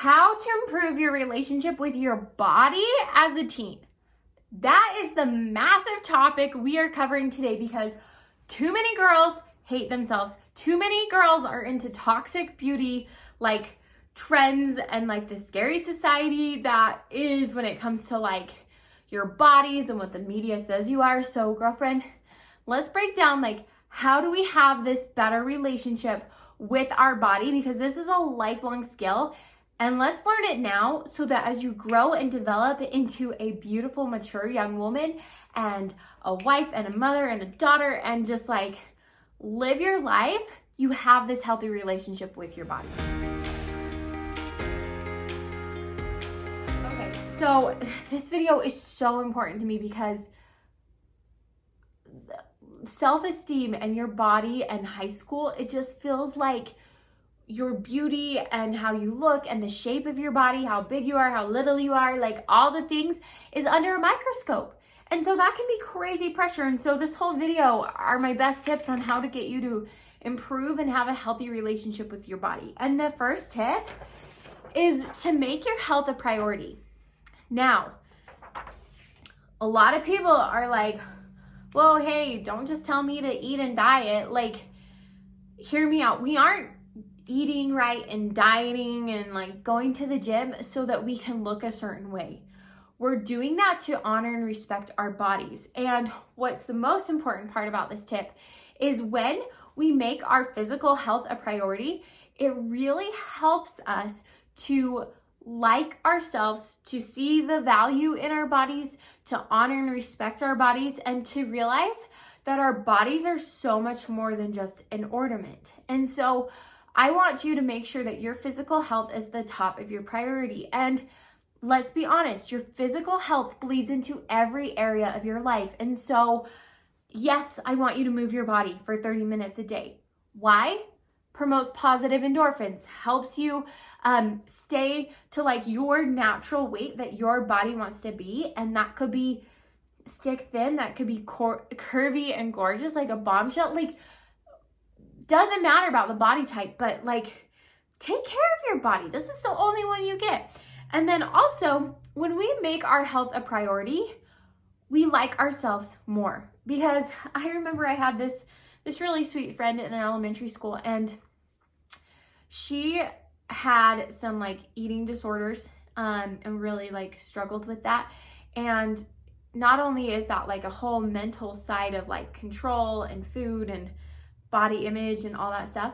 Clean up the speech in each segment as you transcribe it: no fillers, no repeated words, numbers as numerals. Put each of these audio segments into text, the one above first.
how to improve your relationship with your body as a teen. That is the massive topic we are covering today because too many girls hate themselves. Too many girls are into toxic beauty, like trends and like the scary society that is when it comes to like your bodies and what the media says you are. So girlfriend, let's break down like how do we have this better relationship with our body, because this is a lifelong skill. And let's learn it now so that as you grow and develop into a beautiful, mature young woman and a wife and a mother and a daughter and just like live your life, you have this healthy relationship with your body. Okay, so this video is so important to me because self-esteem and your body and high school, it just feels like your beauty and how you look and the shape of your body, how big you are, how little you are, like all the things is under a microscope. And so that can be crazy pressure. And so this whole video are my best tips on how to get you to improve and have a healthy relationship with your body. And the first tip is to make your health a priority. Now, a lot of people are like, well, hey, don't just tell me to eat and diet. Like, hear me out. We aren't eating right and dieting and like going to the gym so that we can look a certain way. We're doing that to honor and respect our bodies. And what's the most important part about this tip is when we make our physical health a priority, it really helps us to like ourselves, to see the value in our bodies, to honor and respect our bodies, and to realize that our bodies are so much more than just an ornament. And so I want you to make sure that your physical health is the top of your priority. And let's be honest, your physical health bleeds into every area of your life. And so, yes, I want you to move your body for 30 minutes a day. Why? Promotes positive endorphins, helps you stay to like your natural weight that your body wants to be. And that could be stick thin, that could be curvy and gorgeous, like a bombshell. Like, doesn't matter about the body type, but like take care of your body. This is the only one you get. And then also, when we make our health a priority, we like ourselves more. Because I remember I had this really sweet friend in elementary school, and she had some like eating disorders and really like struggled with that. And not only is that like a whole mental side of like control and food and body image and all that stuff,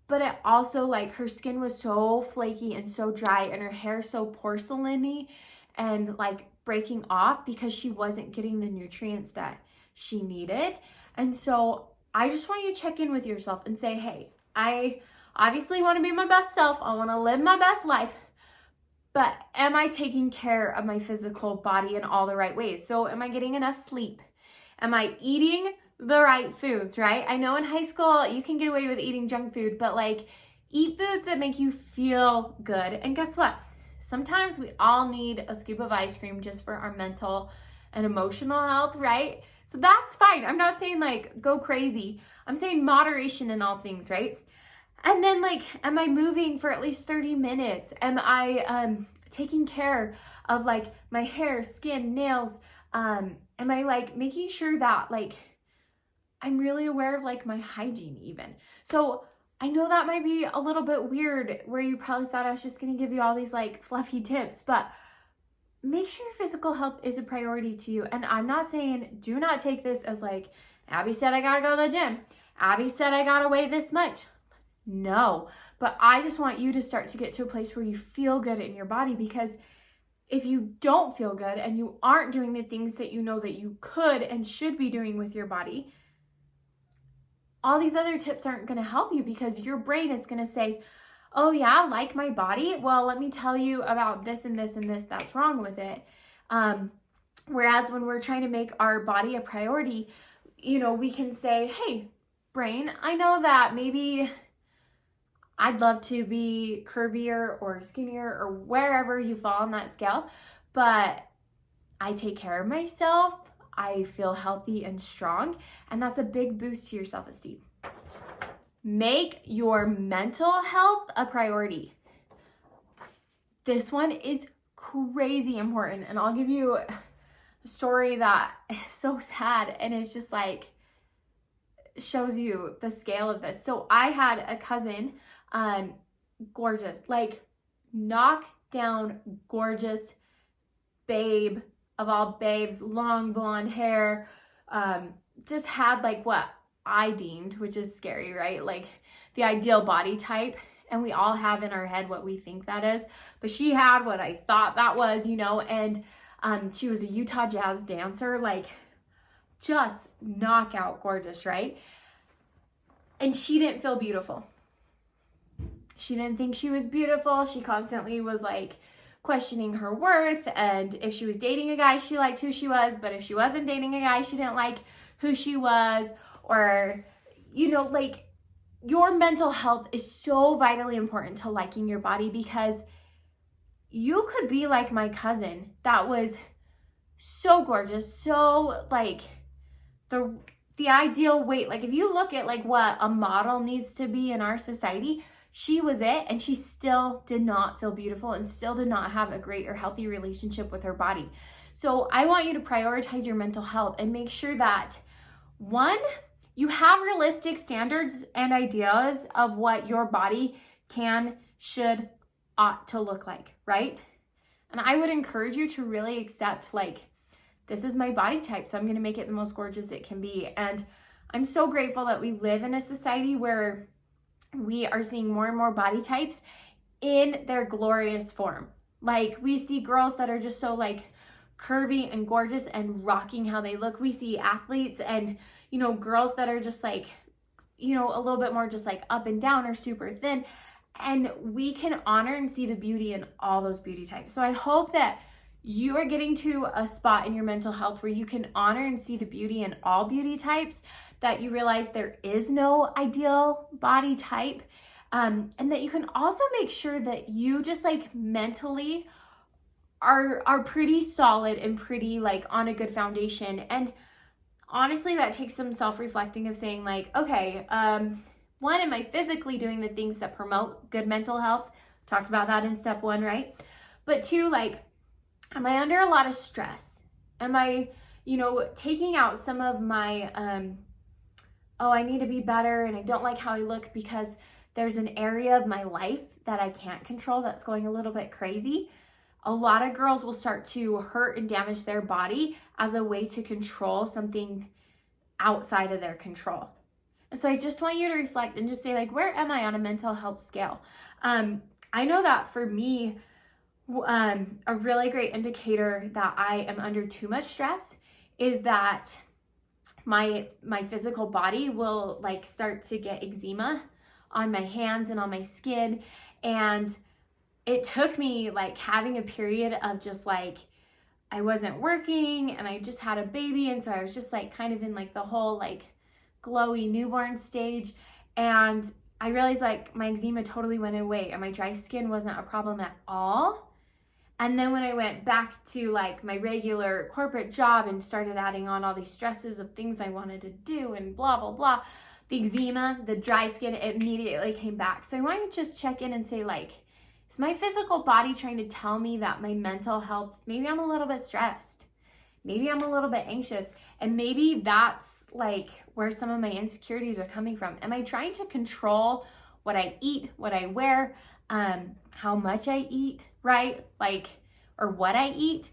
but it also like her skin was so flaky and so dry and her hair so porcelainy and like breaking off because she wasn't getting the nutrients that she needed. And so I just want you to check in with yourself and say, hey, I obviously want to be my best self. I want to live my best life, but am I taking care of my physical body in all the right ways? So am I getting enough sleep? Am I eating the right foods, right? I know in high school you can get away with eating junk food, but like eat foods that make you feel good. And guess what? Sometimes we all need a scoop of ice cream just for our mental and emotional health, right? So that's fine. I'm not saying like go crazy. I'm saying moderation in all things, right? And then like, am I moving for at least 30 minutes? Am I taking care of like my hair, skin, nails? Am I like making sure that like I'm really aware of like my hygiene even? So I know that might be a little bit weird where you probably thought I was just going to give you all these like fluffy tips, but make sure your physical health is a priority to you. And I'm not saying do not take this as like, Abbi said I got to go to the gym. Abbi said I got to weigh this much. No, but I just want you to start to get to a place where you feel good in your body, because if you don't feel good and you aren't doing the things that you know that you could and should be doing with your body, all these other tips aren't going to help you, because your brain is going to say, oh yeah, like my body? Well, let me tell you about this and this and this that's wrong with it. Whereas when we're trying to make our body a priority, you know, we can say, hey, brain, I know that maybe I'd love to be curvier or skinnier or wherever you fall on that scale, but I take care of myself. I feel healthy and strong, and that's a big boost to your self-esteem. Make your mental health a priority. this one is crazy important. And I'll give you a story that is so sad, and it's just like shows you the scale of this. So I had a cousin, gorgeous, like knock down gorgeous babe of all babes, long blonde hair, just had like what I deemed, which is scary, right? Like the ideal body type. And we all have in our head what we think that is. But she had what I thought that was, you know, and she was a Utah Jazz dancer, like just knockout gorgeous, right? And she didn't feel beautiful. She didn't think she was beautiful. She constantly was like questioning her worth. And if she was dating a guy, she liked who she was. But if she wasn't dating a guy, she didn't like who she was. Or, you know, like your mental health is so vitally important to liking your body, because you could be like my cousin that was so gorgeous, so like the ideal weight. Like if you look at like what a model needs to be in our society, she was it, and she still did not feel beautiful and still did not have a great or healthy relationship with her body. So I want you to prioritize your mental health and make sure that, one, you have realistic standards and ideas of what your body can, should, ought to look like, right? And I would encourage you to really accept, like, this is my body type, so I'm going to make it the most gorgeous it can be. And I'm so grateful that we live in a society where we are seeing more and more body types in their glorious form. Like we see girls that are just so like curvy and gorgeous and rocking how they look. We see athletes and, you know, girls that are just like, you know, a little bit more just like up and down or super thin. And we can honor and see the beauty in all those beauty types. So I hope that you are getting to a spot in your mental health where you can honor and see the beauty in all beauty types, that you realize there is no ideal body type, and that you can also make sure that you just like mentally are pretty solid and pretty like on a good foundation. And honestly, that takes some self-reflecting of saying like, okay, one, am I physically doing the things that promote good mental health? Talked about that in step one, right? But two, like, am I under a lot of stress? Am I, you know, taking out some of my, oh, I need to be better and I don't like how I look because there's an area of my life that I can't control that's going a little bit crazy. A lot of girls will start to hurt and damage their body as a way to control something outside of their control. And so I just want you to reflect and just say like, where am I on a mental health scale? I know that for me, a really great indicator that I am under too much stress is that my physical body will like start to get eczema on my hands and on my skin. And it took me like having a period of just like, I wasn't working and I just had a baby. And so I was just like kind of in like the whole like glowy newborn stage. And I realized like my eczema totally went away and my dry skin wasn't a problem at all. And then when I went back to like my regular corporate job and started adding on all these stresses of things I wanted to do and blah, blah, blah, the eczema, the dry skin, it immediately came back. So I want you to just check in and say like, is my physical body trying to tell me that my mental health, maybe I'm a little bit stressed, maybe I'm a little bit anxious, and maybe that's like where some of my insecurities are coming from. Am I trying to control what I eat, what I wear, how much I eat, right? Like, or what I eat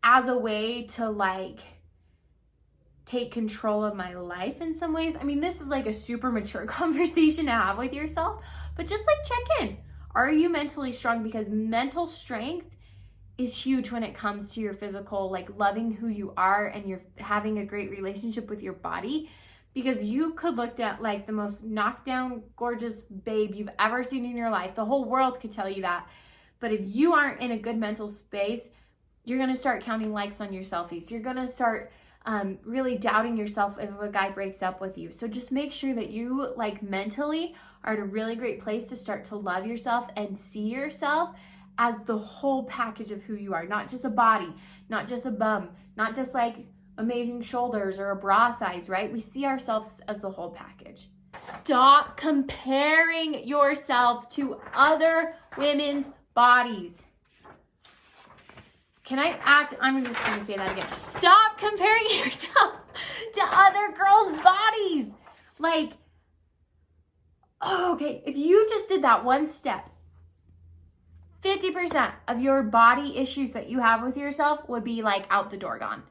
as a way to like take control of my life in some ways. I mean, this is like a super mature conversation to have with yourself, but just like check in. Are you mentally strong? Because mental strength is huge when it comes to your physical, like loving who you are and you're having a great relationship with your body. Because you could look at like the most knockdown, gorgeous babe you've ever seen in your life. The whole world could tell you that. But if you aren't in a good mental space, you're going to start counting likes on your selfies. You're going to start really doubting yourself if a guy breaks up with you. So just make sure that you like mentally are at a really great place to start to love yourself and see yourself as the whole package of who you are. Not just a body, not just a bum, not just like amazing shoulders or a bra size, right? We see ourselves as the whole package. Stop comparing yourself to other women's bodies. I'm just gonna say that again. Stop comparing yourself to other girls' bodies. Like, oh, okay, if you just did that one step, 50% of your body issues that you have with yourself would be like out the door gone.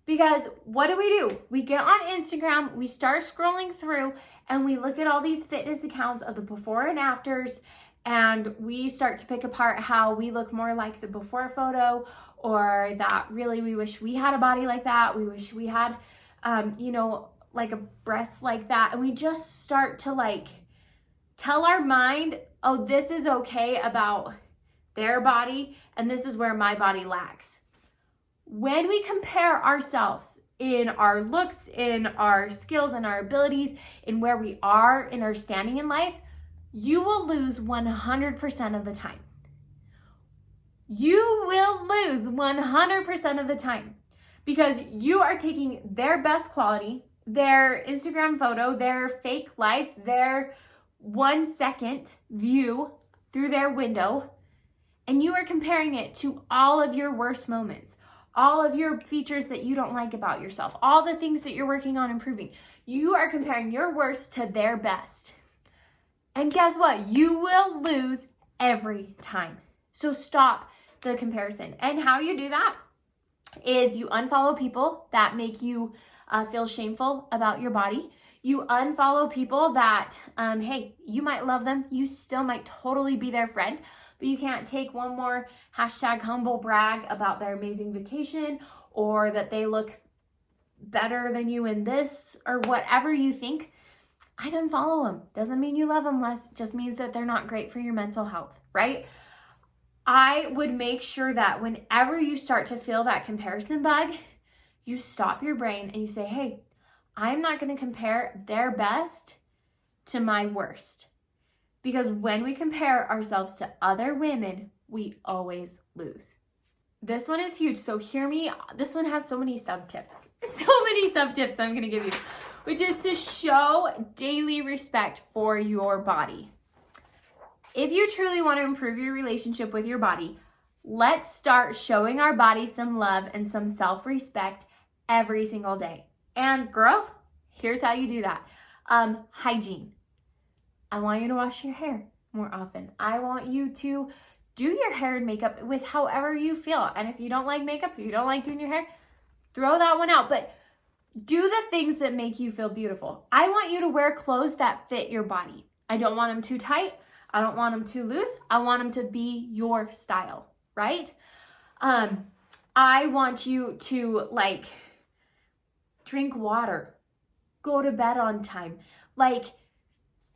Because what do? We get on Instagram, we start scrolling through, and we look at all these fitness accounts of the before and afters, and we start to pick apart how we look more like the before photo, or that really we wish we had a body like that. We wish we had, like a breast like that. And we just start to like tell our mind, oh, this is okay about their body, and this is where my body lacks. When we compare ourselves in our looks, in our skills, and our abilities, in where we are in our standing in life, you will lose 100% of the time. You will lose 100% of the time because you are taking their best quality, their Instagram photo, their fake life, their 1 second view through their window, and you are comparing it to all of your worst moments, all of your features that you don't like about yourself, all the things that you're working on improving. You are comparing your worst to their best. And guess what? You will lose every time. So stop the comparison. And how you do that is you unfollow people that make you feel shameful about your body. You unfollow people that, hey, you might love them. You still might totally be their friend, but you can't take one more #humble brag about their amazing vacation or that they look better than you in this or whatever you think. I'd unfollow them. Doesn't mean you love them less. Just means that they're not great for your mental health, right? I would make sure that whenever you start to feel that comparison bug, you stop your brain and you say, hey, I'm not going to compare their best to my worst. Because when we compare ourselves to other women, we always lose. This one is huge. So hear me. This one has so many sub-tips. So many sub-tips I'm going to give you, which is to show daily respect for your body. If you truly want to improve your relationship with your body, let's start showing our body some love and some self-respect every single day. And girl, here's how you do that. Hygiene. I want you to wash your hair more often. I want you to do your hair and makeup with however you feel. And if you don't like makeup, if you don't like doing your hair, throw that one out. But do the things that make you feel beautiful. I want you to wear clothes that fit your body. I don't want them too tight. I don't want them too loose. I want them to be your style, right? I want you to like drink water, go to bed on time, like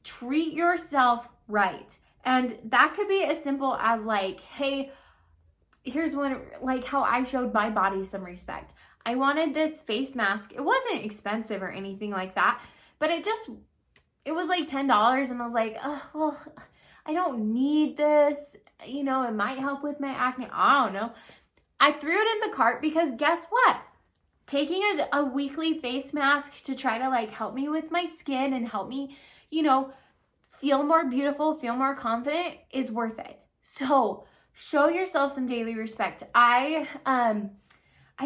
treat yourself right. And that could be as simple as like, hey, here's one, like how I showed my body some respect. I wanted this face mask. It wasn't expensive or anything like that, but it was like $10. And I was like, oh, well, I don't need this. You know, it might help with my acne. I don't know. I threw it in the cart because guess what? Taking a weekly face mask to try to like help me with my skin and help me, you know, feel more beautiful, feel more confident is worth it. So show yourself some daily respect. I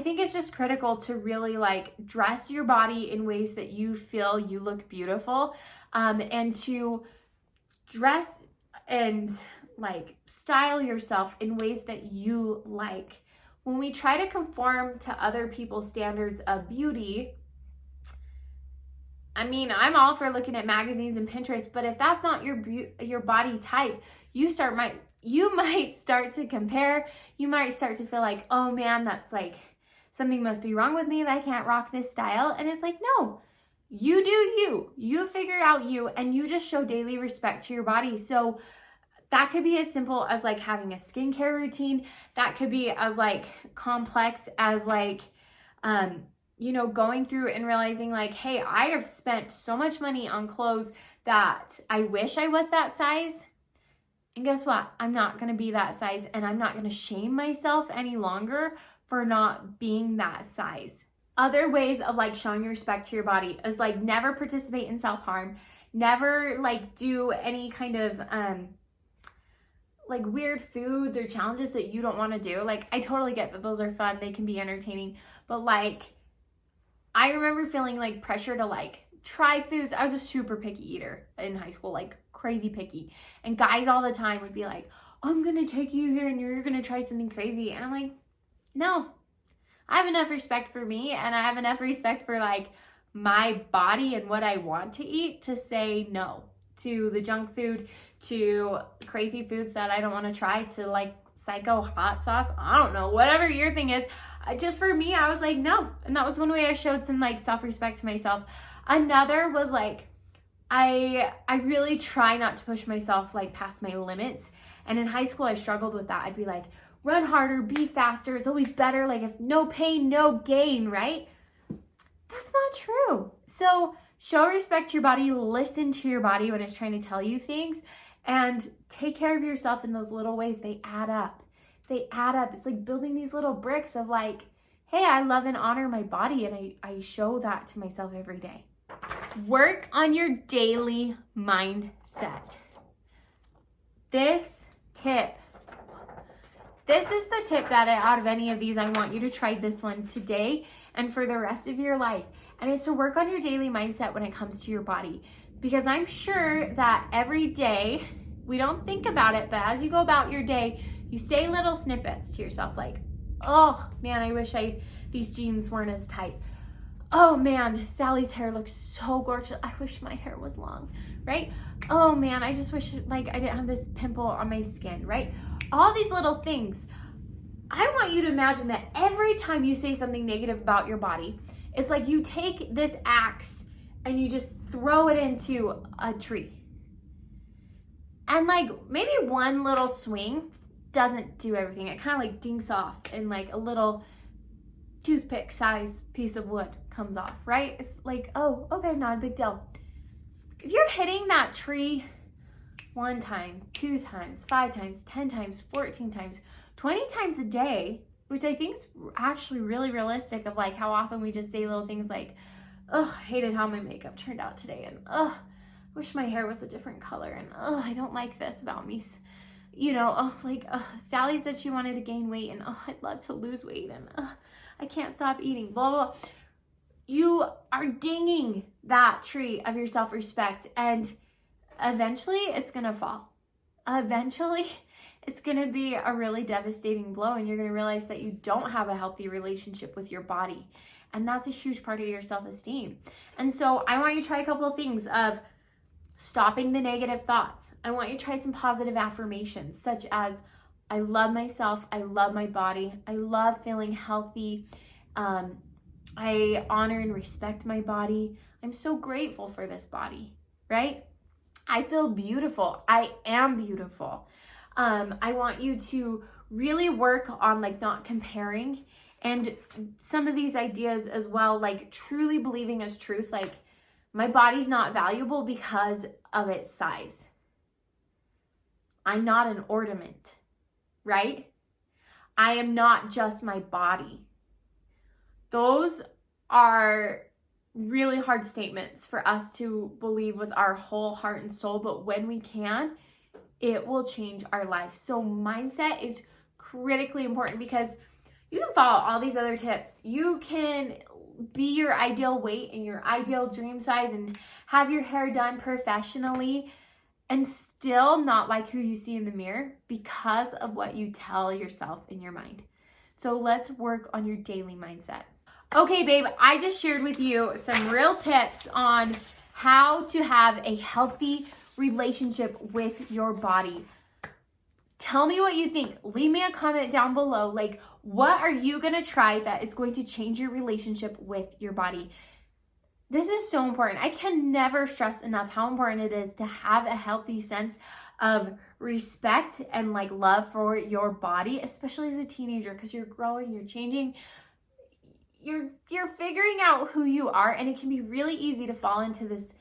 think it's just critical to really like dress your body in ways that you feel you look beautiful, and to dress and like style yourself in ways that you like. When we try to conform to other people's standards of beauty, I mean, I'm all for looking at magazines and Pinterest, but if that's not your body type, you might start to compare. You might start to feel like, oh man, that's like something must be wrong with me if I can't rock this style. And it's like, no, you do you. You figure out you, and you just show daily respect to your body. So that could be as simple as like having a skincare routine. That could be as like complex as like, you know, going through and realizing like, hey, I have spent so much money on clothes that I wish I was that size. And guess what? I'm not going to be that size, and I'm not going to shame myself any longer for not being that size. Other ways of like showing respect to your body is like never participate in self-harm. Never like do any kind of like weird foods or challenges that you don't want to do. Like, I totally get that those are fun, they can be entertaining, but like, I remember feeling like pressure to like try foods. I was a super picky eater in high school, like crazy picky. And guys all the time would be like, I'm gonna take you here and you're gonna try something crazy. And I'm like, no, I have enough respect for me, and I have enough respect for like my body and what I want to eat to say no to the junk food, to crazy foods that I don't want to try, to like psycho hot sauce. I don't know, whatever your thing is. Just for me, I was like, no. And that was one way I showed some like self-respect to myself. Another was like, I really try not to push myself like past my limits. And in high school, I struggled with that. I'd be like, run harder, be faster. It's always better. Like, if no pain, no gain, right? That's not true. So show respect to your body, listen to your body when it's trying to tell you things, and take care of yourself in those little ways. They add up. They add up. It's like building these little bricks of like, hey, I love and honor my body, and I show that to myself every day. Work on your daily mindset. This is the tip that out of any of these, I want you to try this one today and for the rest of your life. And it's to work on your daily mindset when it comes to your body. Because I'm sure that every day, we don't think about it, but as you go about your day, you say little snippets to yourself like, oh man, I wish these jeans weren't as tight. Oh man, Sally's hair looks so gorgeous. I wish my hair was long, right? Oh man, I just wish like I didn't have this pimple on my skin, right? All these little things. I want you to imagine that every time you say something negative about your body, it's like you take this axe and you just throw it into a tree. And like maybe one little swing doesn't do everything. It kind of like dinks off and like a little toothpick size piece of wood comes off, right? It's like, oh, okay, not a big deal. If you're hitting that tree 1 time, 2 times, 5 times, 10 times, 14 times, 20 times a day, which I think is actually really realistic of like how often we just say little things like, oh, I hated how my makeup turned out today, and oh, wish my hair was a different color, and oh, I don't like this about me. You know, oh, like, Sally said she wanted to gain weight, and oh, I'd love to lose weight, and I can't stop eating, blah, blah, blah. You are dinging that tree of your self-respect, and eventually it's gonna fall. Eventually it's gonna be a really devastating blow, and you're gonna realize that you don't have a healthy relationship with your body. And that's a huge part of your self-esteem. And so I want you to try a couple of things of stopping the negative thoughts. I want you to try some positive affirmations, such as, I love myself, I love my body, I love feeling healthy, I honor and respect my body, I'm so grateful for this body, right? I feel beautiful, I am beautiful. I want you to really work on like not comparing, and some of these ideas as well, like truly believing as truth, like my body's not valuable because of its size. I'm not an ornament, right? I am not just my body. Those are really hard statements for us to believe with our whole heart and soul, but when we can, it will change our life. So mindset is critically important, because you can follow all these other tips. You can be your ideal weight and your ideal dream size and have your hair done professionally and still not like who you see in the mirror because of what you tell yourself in your mind. So let's work on your daily mindset. Okay, babe, I just shared with you some real tips on how to have a healthy relationship with your body. Tell me what you think. Leave me a comment down below. Like, what are you going to try that is going to change your relationship with your body? This is so important. I can never stress enough how important it is to have a healthy sense of respect and like love for your body, especially as a teenager, because you're growing, you're changing, you're figuring out who you are, and it can be really easy to fall into this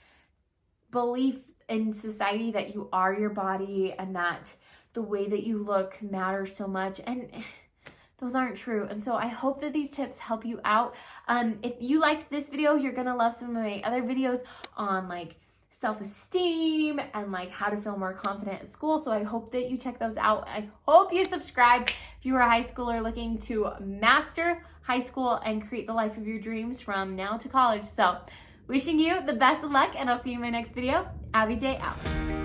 belief in society that you are your body and that the way that you look matters so much, and those aren't true. And so I hope that these tips help you out. If you liked this video, you're gonna love some of my other videos on like self-esteem and like how to feel more confident at school. So I hope that you check those out. I hope you subscribe if you are a high schooler looking to master high school and create the life of your dreams from now to college. So wishing you the best of luck, and I'll see you in my next video. Abbi J out.